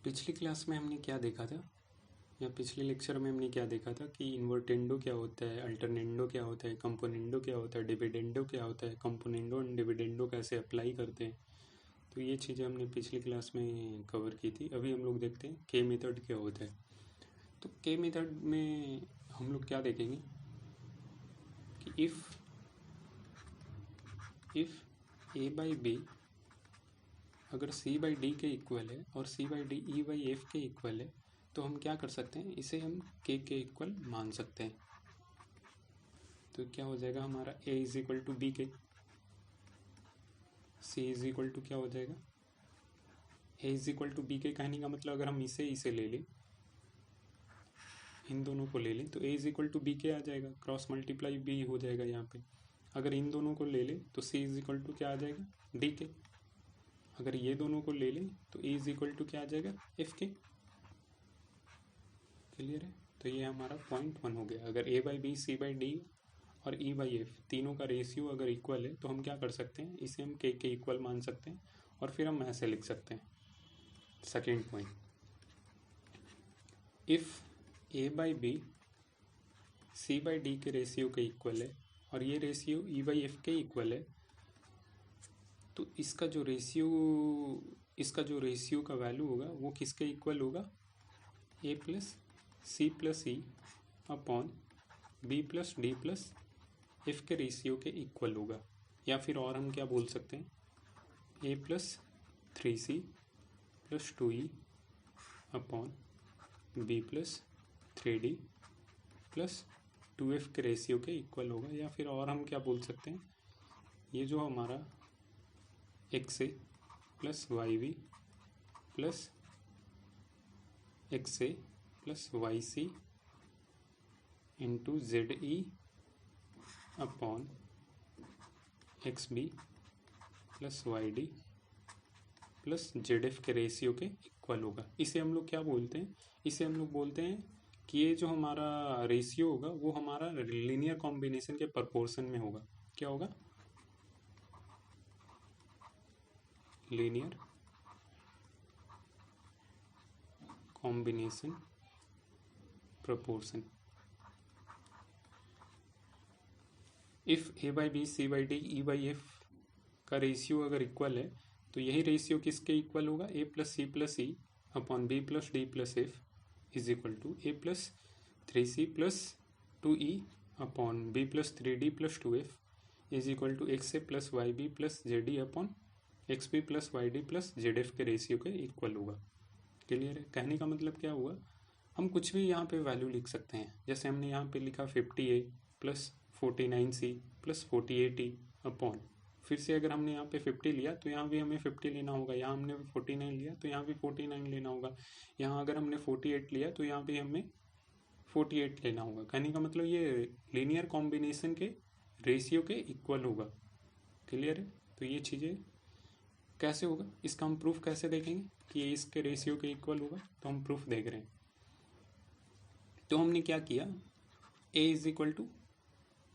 पिछली क्लास में हमने क्या देखा था, या पिछले लेक्चर में हमने क्या देखा था कि इन्वर्टेंडो क्या होता है, अल्टरनेंडो क्या होता है, कंपोनेंडो क्या होता है, डिविडेंडो क्या होता है, कंपोनेंडो एंड डिविडेंडो कैसे अप्लाई करते हैं। तो ये चीज़ें हमने पिछली क्लास में कवर की थी। अभी हम लोग देखते हैं के मेथड क्या होता है। तो के मेथड में हम लोग क्या देखेंगे कि इफ़ ए बाई बी अगर सी बाई डी के इक्वल है और C by D E by F के इक्वल है, तो हम क्या कर सकते हैं, इसे हम के इक्वल मान सकते हैं। तो क्या हो जाएगा हमारा ए इज इक्वल टू बी के, सी इज इक्वल टू क्या हो जाएगा ए इज इक्वल टू बी के। कहने का मतलब अगर हम इसे ले लें, इन दोनों को ले लें, तो ए इज इक्वल टू बी के आ जाएगा, क्रॉस मल्टीप्लाई बी हो जाएगा यहाँ पे। अगर इन दोनों को ले लें तो सी इज इक्वल टू क्या आ जाएगा, डी के। अगर ये दोनों को ले लें तो ए इज इक्वल टू क्या आ जाएगा, एफ के। क्लियर है? तो ये हमारा पॉइंट 1 हो गया। अगर ए by B, C by D और ई बाई एफ तीनों का रेशियो अगर इक्वल है, तो हम क्या कर सकते हैं, इसे हम के इक्वल मान सकते हैं और फिर हम ऐसे लिख सकते हैं। Second point, if A by B C by D के रेशियो के इक्वल है और ये रेशियो ई बाई एफ के इक्वल है, तो इसका जो रेशियो का वैल्यू होगा वो किसके इक्वल होगा, A plus E upon B plus D plus F के रेशियो के इक्वल होगा। या फिर और हम क्या बोल सकते हैं, A plus 3C plus 2E upon B plus 3D plus 2F के रेशियो के इक्वल होगा। या फिर और हम क्या बोल सकते हैं, ये जो हमारा XA plus YB plus XA plus YC into ZE upon XB plus YD plus ZF के रेशियो के इक्वल होगा। इसे हम लोग क्या बोलते हैं, इसे हम लोग बोलते हैं कि ये जो हमारा रेशियो होगा वो हमारा लीनियर कॉम्बिनेशन के प्रोपोर्शन में होगा। क्या होगा, linear combination proportion. If A by B, C by D, E by F का रेशियो अगर इक्वल है, तो यही रेशियो किसके इक्वल होगा, A plus E upon B plus D plus F is equal to A plus 3C plus 2E upon B plus 3D plus 2F is equal to X A plus Y B plus Z E upon x B plus Y D plus z f के ratio के equal होगा। Clear है? कहने का मतलब क्या हुआ, हम कुछ भी यहाँ पे वैल्यू लिख सकते हैं। जैसे हमने यहाँ पे लिखा 50A plus 49C plus 48E upon, फिर से अगर हमने यहाँ पे 50 लिया तो यहाँ भी हमें 50 लेना होगा, यहाँ हमने 49 लिया तो यहाँ भी 49 लेना होगा, यहाँ अगर हमने 48 लिया तो यहाँ भी हमें 48 लेना होगा। कहने का मतलब ये लीनियर कॉम्बिनेशन के रेशियो के इक्वल होगा। क्लियर है? तो ये चीज़ें कैसे होगा, इसका हम प्रूफ कैसे देखेंगे कि ये इसके रेशियो के इक्वल होगा, तो हम प्रूफ देख रहे हैं। तो हमने क्या किया, ए is equal to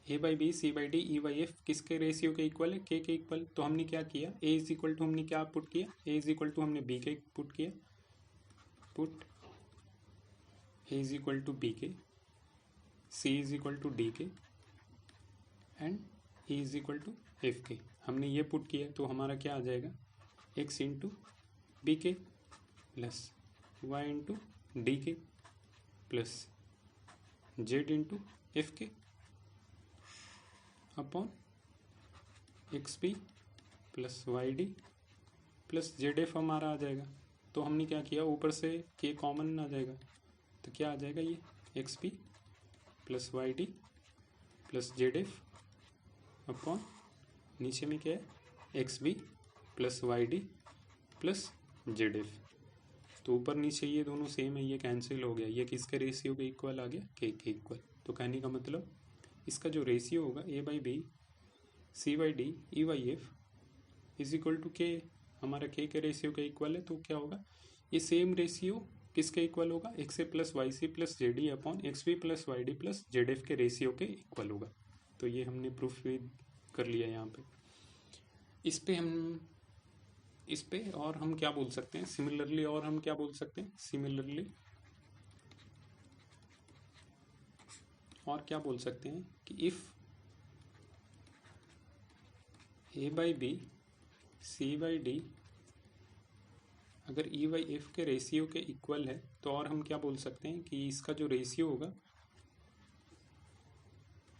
A by B, C by D, E by F किसके रेशियो के इक्वल है, के इक्वल। तो हमने क्या किया, ए इज इक्वल टू हमने क्या पुट किया, ए इज इक्वल टू हमने बी के पुट किया, put a is equal to b के, c is equal to d के and e is equal to f के। हमने ये पुट किया तो हमारा क्या आ जाएगा, एक्स इंटू बी के प्लस वाई इंटू डी के प्लस जेड इंटू एफ के upon x B plus Y D plus z f हमारा आ जाएगा। तो हमने क्या किया, ऊपर से के कॉमन आ जाएगा, तो क्या आ जाएगा, ये x B plus Y D plus z f upon नीचे में क्या है, x B plus Y D plus z f. तो ऊपर नीचे ये दोनों सेम है, ये कैंसिल हो गया, ये किसके रेशियो के इक्वल आ गया, के इक्वल। तो कहने का मतलब इसका जो रेशियो होगा A by B, C by D, E by F is equal to K, हमारा के रेशियो के इक्वल है। तो क्या होगा, ये सेम रेशियो किसके इक्वल होगा, एक्स ए plus y c plus Z ई upon x B plus Y D plus z f के रेशियो के इक्वल होगा। तो ये हमने प्रूफ भी कर लिया यहाँ पे। इस पे हम इस पे और हम क्या बोल सकते हैं, सिमिलरली, और हम क्या बोल सकते हैं, सिमिलरली और क्या बोल सकते हैं कि if a by B C by d अगर ई बाई एफ के रेशियो के इक्वल है, तो और हम क्या बोल सकते हैं कि इसका जो रेशियो होगा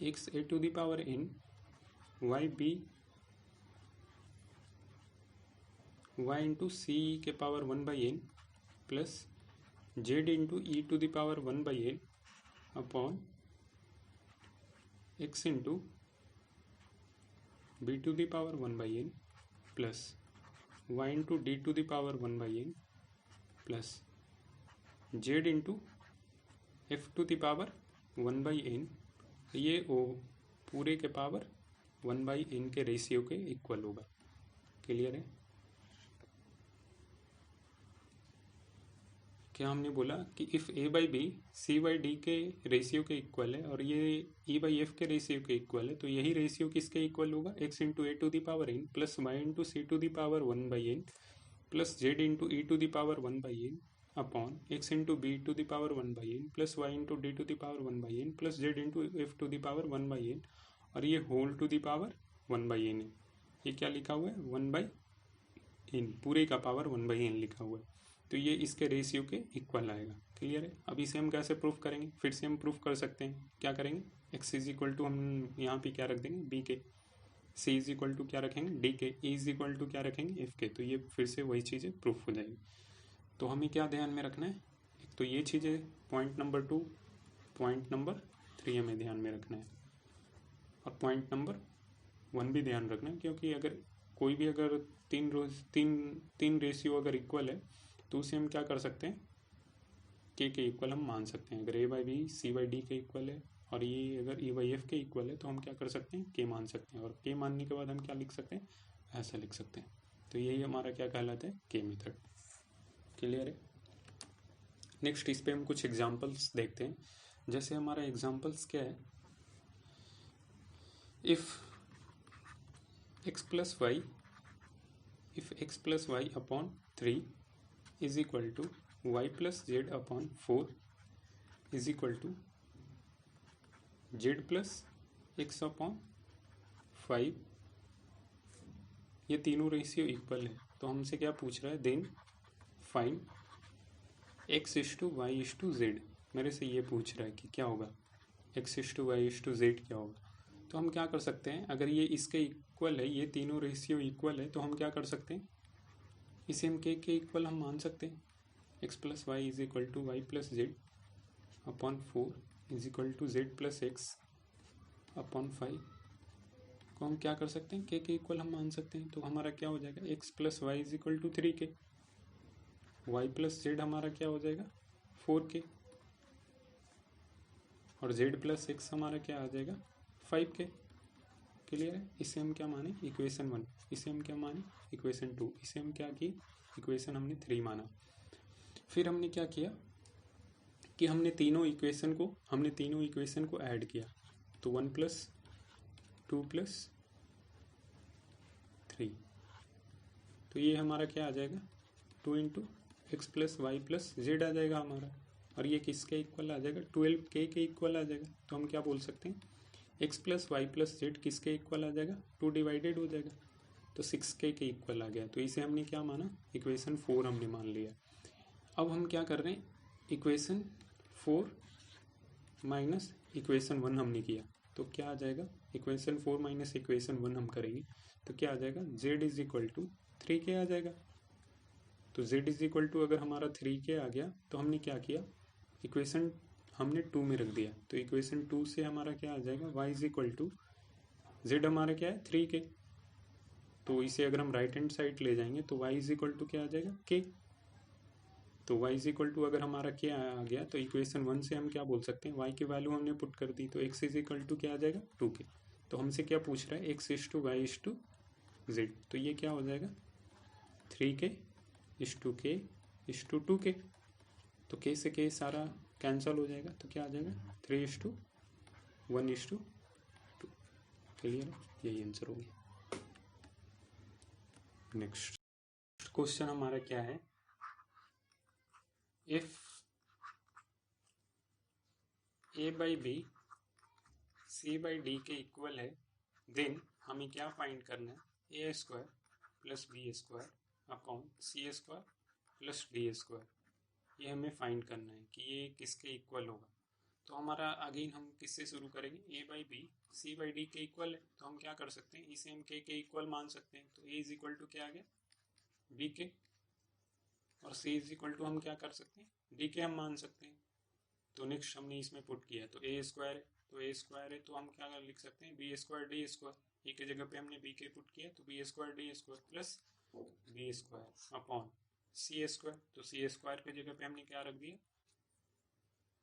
x a to the power n y b y into c के power 1/n plus z into e to the power 1/n upon x into b to the power 1/n plus y into d to the power 1/n plus z into f to the power 1/n, ये ओ पूरे के power 1/n के ratio के equal होगा। Clear है? क्या हमने बोला कि if A by B C by D के रेशियो के इक्वल है और ये ई बाई एफ के रेशियो के इक्वल है, तो यही रेशियो किसके इक्वल होगा, x into a to the power n plus y into c to the power 1/n plus z into e to the power 1/n upon x into b to the power 1/n plus y into d to the power 1/n plus z into f to the power 1/n, और ये whole to the power 1/n है। ये क्या लिखा हुआ है, 1/n, पूरे का पावर 1/n लिखा हुआ है, तो ये इसके रेशियो के इक्वल आएगा। क्लियर है? अब इसे हम कैसे प्रूफ करेंगे, फिर से हम प्रूफ कर सकते हैं। क्या करेंगे, एक्स इज इक्वल टू हम यहाँ पे क्या रख देंगे, बी के, सी इज इक्वल टू क्या रखेंगे, डी के, ई इज इक्वल टू क्या रखेंगे, एफ के, तो ये फिर से वही चीज़ें प्रूफ हो जाएगी। तो हमें क्या ध्यान में रखना है, एक तो ये चीज़ें पॉइंट नंबर 2, पॉइंट नंबर 3 हमें ध्यान में रखना है, और पॉइंट नंबर 1 भी ध्यान रखना है, क्योंकि अगर कोई भी अगर तीन रेशियो अगर इक्वल है तो उसे हम क्या कर सकते हैं, के इक्वल हम मान सकते हैं। अगर ए by B C by D के इक्वल है और ये अगर ई बाई एफ के इक्वल है, तो हम क्या कर सकते हैं, के मान सकते हैं, और के मानने के बाद हम क्या लिख सकते हैं, ऐसा लिख सकते हैं। तो यही हमारा क्या कहलाता है, के मेथड। क्लियर है? नेक्स्ट इस पे हम कुछ एग्जाम्पल्स देखते हैं। जैसे हमारा एग्जाम्पल्स क्या है, if x plus y upon 3 is equal to y plus z upon 4 is equal to z plus x upon 5, ये तीनों रेशियो इक्वल है। तो हमसे क्या पूछ रहा है, then find x is to y is to z. मेरे से ये पूछ रहा है कि क्या होगा, x is to y is to z क्या होगा। तो हम क्या कर सकते हैं, अगर ये इसके इक्वल है, ये तीनों रेशियो इक्वल है, तो हम क्या कर सकते हैं, इसे हम के इक्वल हम मान सकते हैं। X plus y is equal to y plus z upon 4 is equal to z plus x upon 5 को हम क्या कर सकते हैं, के इक्वल हम मान सकते हैं। तो हमारा क्या हो जाएगा, x plus y is equal to 3 के, वाई प्लस जेड हमारा क्या हो जाएगा 4 के, और जेड प्लस एक्स हमारा क्या आ जाएगा 5 के। क्लियर है? इसे हम क्या माने, इक्वेशन 1, इसे हम क्या माने, इक्वेशन 2, इसे हम क्या किए, इक्वेशन हमने 3 माना। फिर हमने क्या किया कि हमने तीनों इक्वेशन को ऐड किया, तो 1 प्लस 2 प्लस 3, तो ये हमारा क्या आ जाएगा, 2 into x plus y plus z आ जाएगा हमारा, और ये किसके इक्वल आ जाएगा, 12 के इक्वल आ जाएगा। तो हम क्या बोल सकते हैं, x plus y plus z किसके इक्वल आ जाएगा, 2 डिवाइडेड हो जाएगा, तो 6 के इक्वल आ गया। तो इसे हमने क्या माना, इक्वेशन 4 हमने मान लिया। अब हम क्या कर रहे हैं, इक्वेशन 4 माइनस इक्वेशन 1 हमने किया, तो क्या आ जाएगा, इक्वेशन 4 माइनस इक्वेशन 1 हम करेंगे तो क्या आ जाएगा, z is equal to 3k आ जाएगा। तो z इज इक्वल टू अगर हमारा 3k आ गया, तो हमने क्या किया, इक्वेशन हमने 2 में रख दिया, तो इक्वेशन 2 से हमारा क्या आ जाएगा, y is equal to z हमारा क्या है 3k, तो इसे अगर हम राइट हैंड साइड ले जाएंगे तो y इज इक्वल टू क्या आ जाएगा, k। तो y इज इक्वल टू अगर हमारा क्या आ गया, तो इक्वेशन 1 से हम क्या बोल सकते हैं, y की वैल्यू हमने पुट कर दी, तो x इज इक्वल टू क्या आ जाएगा 2k। तो हमसे क्या पूछ रहा है, x is to y is to z, तो ये क्या हो जाएगा 3k is to k is to 2k, तो k से k सारा कैंसल हो जाएगा, तो क्या आ जाएगा 3 is to 1 is to 2। Clear है? यही आंसर हो गया। नेक्स्ट क्वेश्चन हमारा क्या है, if a by B C by D के इक्वल है, देन हमें क्या फाइंड करना है, a square plus b square upon c square plus d square, ये हमें फाइंड करना है कि ये किसके इक्वल होगा। तो हमारा अगेन हम किससे शुरू करेंगे, a by B C by D के इक्वल है, तो हम क्या कर सकते हैं, इसे हम के इक्वल मान सकते हैं। तो ए इज इक्वल टू क्या आ गया, बी के, और सी इज इक्वल टू हम क्या कर सकते हैं, डी के हम मान सकते हैं। तो नेक्स्ट हमने इसमें पुट किया, तो ए स्क्वायर है, तो ए स्क्वायर है तो हम क्या लिख सकते हैं, b square d square, a की जगह पे हमने बी के पुट किया, तो b square d square plus b square upon c square, तो सी स्क्वायर की जगह पे हमने क्या रख दिया,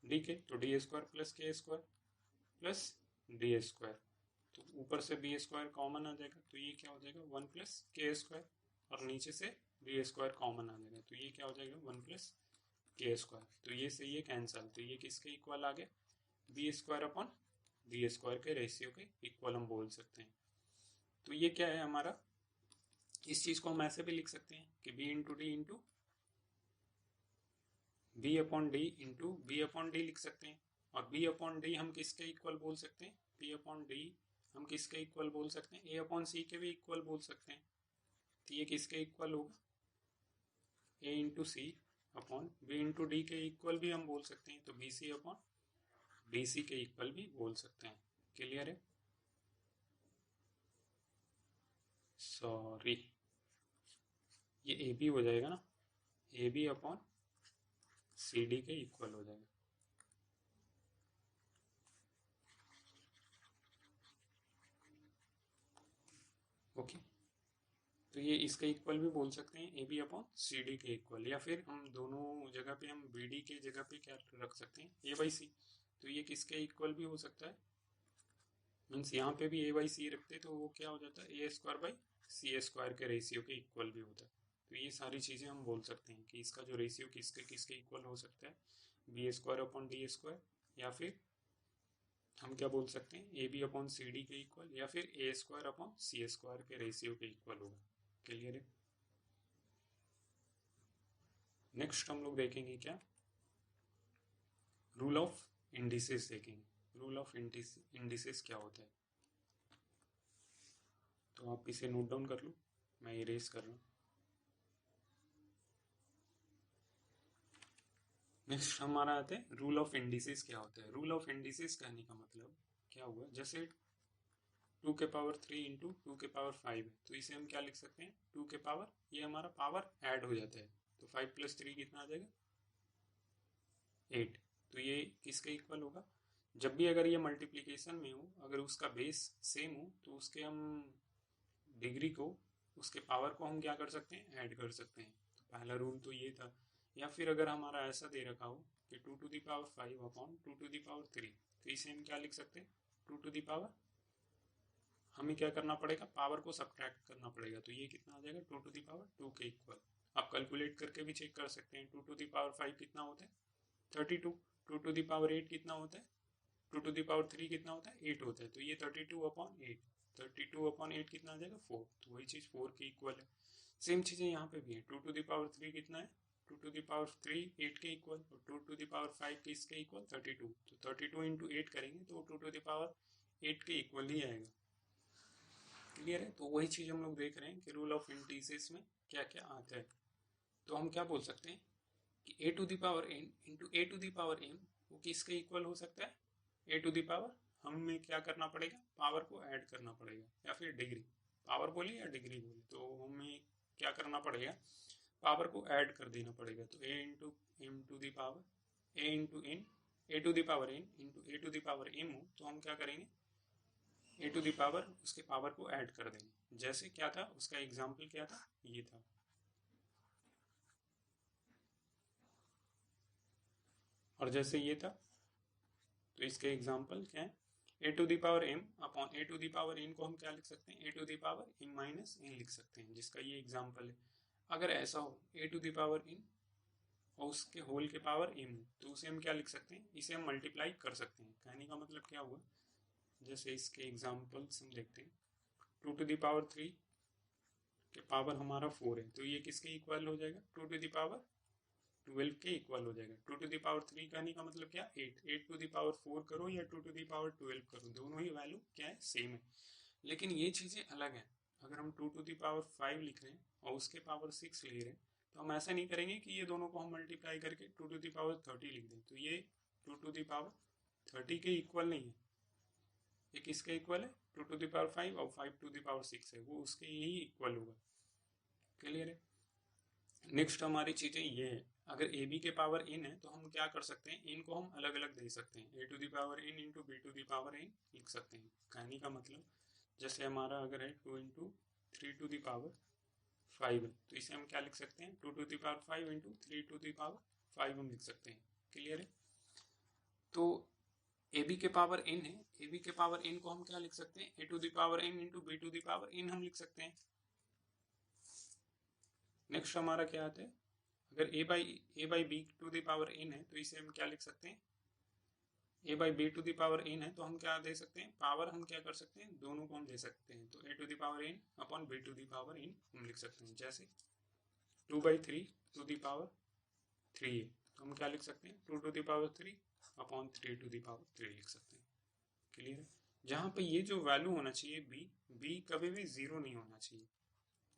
डी के, तो डी स्क्वायर प्लस के स्क्वायर प्लस डी स्क्वायर, तो ऊपर से बी स्क्वायर कॉमन आ जाएगा, तो ये क्या हो जाएगा, वन प्लस के स्क्वायर, और नीचे से डी स्क्वायर कॉमन आ जाएगा, तो ये क्या हो जाएगा, वन प्लस के स्क्वायर, तो ये से ये कैंसल, तो ये किसके इक्वल आ गया, b square upon d square के रेशियो के इक्वल हम बोल सकते हैं। तो ये क्या है हमारा, इस चीज को हम ऐसे भी लिख सकते हैं कि b into d into b upon d into b upon d लिख सकते हैं, और बी अपॉन डी हम किसके इक्वल बोल सकते हैं, बी अपॉन डी हम किसके इक्वल बोल सकते हैं, ए अपॉन सी के भी इक्वल बोल सकते हैं। तो ये किसके इक्वल होगा, a into c upon b into d के इक्वल भी हम बोल सकते हैं, तो b c upon d c के इक्वल भी बोल सकते हैं। क्लियर है, सॉरी ये ए बी हो जाएगा ना, a b upon c d के इक्वल हो जाएगा। ओके, तो ये इसके इक्वल भी बोल सकते हैं, a b upon c d के इक्वल, या फिर हम दोनों जगह पे हम बी डी के जगह पे क्या रख सकते हैं, ए बाई सी, तो ये किसके इक्वल भी हो सकता है, मीन्स यहाँ पे भी ए बाई सी रखते तो वो क्या हो जाता है, a square by C square के रेशियो के इक्वल भी होता है। तो ये सारी चीज़ें हम बोल सकते हैं कि इसका जो रेशियो किसके किसके इक्वल हो सकता है, b square upon d square, या फिर हम क्या बोल सकते हैं, a b upon c d के इक्वल, या फिर a square upon c square के रेशियो के इक्वल होगा। क्लियर है, नेक्स्ट हम लोग देखेंगे क्या, रूल ऑफ इंडिसेस देखेंगे। रूल ऑफ इंडिसेस क्या होता है, तो आप इसे नोट डाउन कर लो, मैं इरेज कर रहा हूँ। नेक्स्ट हमारा आता है रूल ऑफ इंडिसेस क्या होता है। रूल ऑफ इंडिसेस कहने का मतलब क्या हुआ, जैसे 2 के पावर 3 इंटू 2 के पावर 5 है, तो इसे हम क्या लिख सकते हैं, 2 के पावर, ये हमारा पावर ऐड हो जाता है, तो 5 प्लस 3 कितना आ जाएगा, 8। तो ये किसके इक्वल होगा, जब भी अगर ये मल्टीप्लीकेशन में हो, अगर उसका बेस सेम हो, तो उसके हम डिग्री को, उसके पावर को हम क्या कर सकते हैं, ऐड कर सकते हैं। तो पहला रूल तो ये था। या फिर अगर हमारा ऐसा दे रखा हो कि 2 टू दी पावर 5 अपॉन 2 टू दी पावर 3, तो इसे हम क्या लिख सकते हैं, 2 टू दी पावर, हमें क्या करना पड़ेगा, पावर को सब्ट्रैक्ट करना पड़ेगा, तो ये कितना आ जाएगा, 2 टू दी पावर 2 के इक्वल। आप कैलकुलेट करके भी चेक कर सकते हैं, 2 टू दी पावर 5 कितना होता है, 32। 2 टू दी पावर 8 कितना होता है, 2 टू दी पावर 3 कितना होता है, 8 होता है, तो ये 32 अपॉन 8, 32 अपॉन 8 कितना आ जाएगा, 4, तो वही चीज़ 4 के इक्वल है। सेम चीज़ें यहाँ पे भी है, 2 टू दी पावर 3 कितना है, 2 टू दी पावर 3 8 के इक्वल, और 2 टू दी पावर 5 किसके इक्वल, 32, तो 32 इंटू 8 करेंगे तो 2 टू दी पावर 8 के इक्वल ही आएगा। क्लियर है, तो वही चीज़ हम लोग देख रहे हैं कि रूल ऑफ इंटीजर्स में क्या क्या आता है। तो हम क्या बोल सकते हैं कि a to the power n into a to the power m वो किसके इक्वल हो सकता है, ए टू दी पावर, हमें क्या करना पड़ेगा, पावर को ऐड करना पड़ेगा, या फिर डिग्री, पावर बोले या डिग्री बोले, तो हमें क्या करना पड़ेगा, पावर को ऐड कर देना पड़ेगा। तो a into m to the power a into n, a to the power n into a to the power m हो, तो हम क्या करेंगे, ए टू दी पावर उसके पावर को ऐड कर देंगे। जैसे क्या था, उसका एग्जाम्पल क्या था, ये था, और जैसे ये था, तो इसके एग्जाम्पल क्या है, a to the power m upon a to the power n को हम क्या लिख सकते हैं, a to the power m minus n लिख सकते हैं, जिसका ये एग्जाम्पल है। अगर ऐसा हो ए टू दी पावर एन और उसके होल के पावर एम हो, तो उसे हम क्या लिख सकते हैं, इसे हम मल्टीप्लाई कर सकते हैं। कहने का मतलब क्या हुआ, जैसे इसके एग्जाम्पल्स हम देखते हैं, 2 टू दी पावर 3 कि पावर हमारा 4 है, तो ये किसके इक्वल हो जाएगा, 2 टू द पावर 12 के इक्वल हो जाएगा। 2 टू द पावर 3 कहने का मतलब क्या, 8 टू द पावर 4 करो या 2 टू द पावर 12 करो, दोनों ही वैल्यू क्या है, सेम है। लेकिन ये चीज़ें अलग हैं। अगर हम 2 टू द पावर 5 लिख रहे हैं और उसके पावर 6 ले रहे हैं, तो हम ऐसा नहीं करेंगे कि ये दोनों को हम मल्टीप्लाई करके 2 टू द पावर 30 लिख दें, तो ये 2 टू द पावर 30 के इक्वल नहीं है। ये किसके इक्वल है, 2 टू द पावर 5 और 5 टू द पावर 6 है, वो उसके ही इक्वल होगा। क्लियर है। नेक्स्ट हमारी चीजें ये है, अगर ए बी के पावर n है तो हम क्या कर सकते हैं, इन को हम अलग अलग दे सकते हैं, a to the power n into b to the power n लिख सकते हैं। कहने का मतलब जैसे हमारा अगर है 2 इंटू 3 टू द पावर 5 है, तो इसे हम क्या लिख सकते हैं, 2 to the power 5 into 3 to the power 5 हम लिख सकते हैं। क्लियर है। तो ए बी के पावर n है, ए बी के पावर n को हम क्या लिख सकते हैं, a to the power n into b to the power n हम लिख सकते हैं। नेक्स्ट हमारा क्या आता है, अगर a by b to the power n है तो इसे हम क्या लिख सकते हैं, a by b to the power n है, तो हम क्या दे सकते हैं, पावर हम क्या कर सकते हैं, दोनों को हम दे सकते हैं, तो a to the power n upon b to the power n हम लिख सकते हैं। जैसे 2 बाई 3 टू द पावर 3 है, तो हम क्या लिख सकते हैं, 2 to the power 3 upon 3 to the power 3 लिख सकते हैं। क्लियर है। जहाँ पे ये जो वैल्यू होना चाहिए b कभी भी जीरो नहीं होना चाहिए,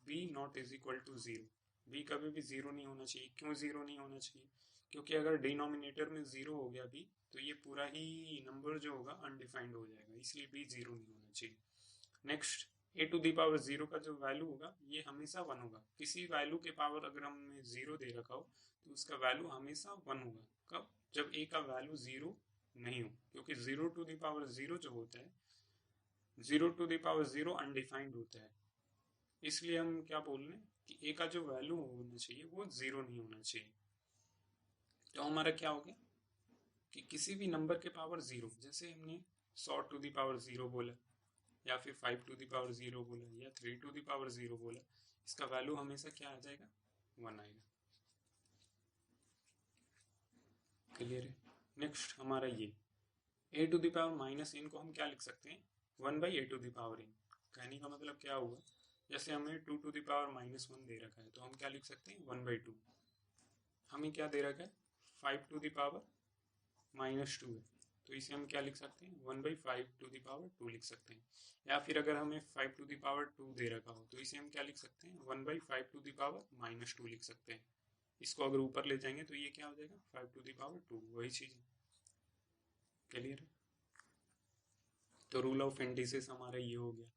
b not is equal to zero, b कभी भी जीरो नहीं होना चाहिए। क्यों जीरो नहीं होना चाहिए, क्योंकि अगर डिनोमिनेटर में जीरो हो गया b, तो ये पूरा ही नंबर जो होगा अनडिफाइंड हो जाएगा, इसलिए b जीरो नहीं होना चाहिए। Next, a to the power zero का जो वैल्यू होगा ये हमेशा 1 होगा। किसी वैल्यू के पावर अगर हमने जीरो दे रखा हो तो उसका वैल्यू हमेशा 1 होगा। कब, जब ए का वैल्यू जीरो नहीं हो, क्योंकि 0 टू दी पावर जीरो जो होता है, 0 to the power zero undefined होता है, इसलिए हम क्या बोल रहे हैं कि ए का जो वैल्यू होना चाहिए वो जीरो नहीं होना चाहिए। तो हमारा क्या हो गया कि किसी भी नंबर के पावर जीरो, जैसे हमने 100 टू दी पावर जीरो बोला, या फिर 5 टू दी पावर जीरो बोला, या 3 टू दी पावर जीरो बोला, इसका वैल्यू हमेशा क्या आ जाएगा, 1 आएगा। क्लियर है। नेक्स्ट हमारा ये a to the power minus n को हम क्या लिख सकते हैं, 1 by a to the power n। कहने का मतलब क्या हुआ, जैसे हमें 2 टू दी पावर -1 दे रखा है, तो हम क्या लिख सकते हैं, 1 बाई 2। हमें क्या दे रखा है, 5 टू दी पावर -2 है, तो इसे हम क्या लिख सकते हैं, 1 बाई 5 टू दी पावर 2 लिख सकते हैं। या फिर अगर हमें 5 टू दी पावर 2 दे रखा हो तो इसे हम क्या लिख सकते हैं, 1 बाई 5 टू दी पावर -2 लिख सकते हैं। इसको अगर ऊपर ले जाएंगे तो ये क्या हो जाएगा, 5 टू दी पावर 2, वही चीज है। क्लियर है। तो रूल ऑफ इंडिसेस हमारा ये हो गया।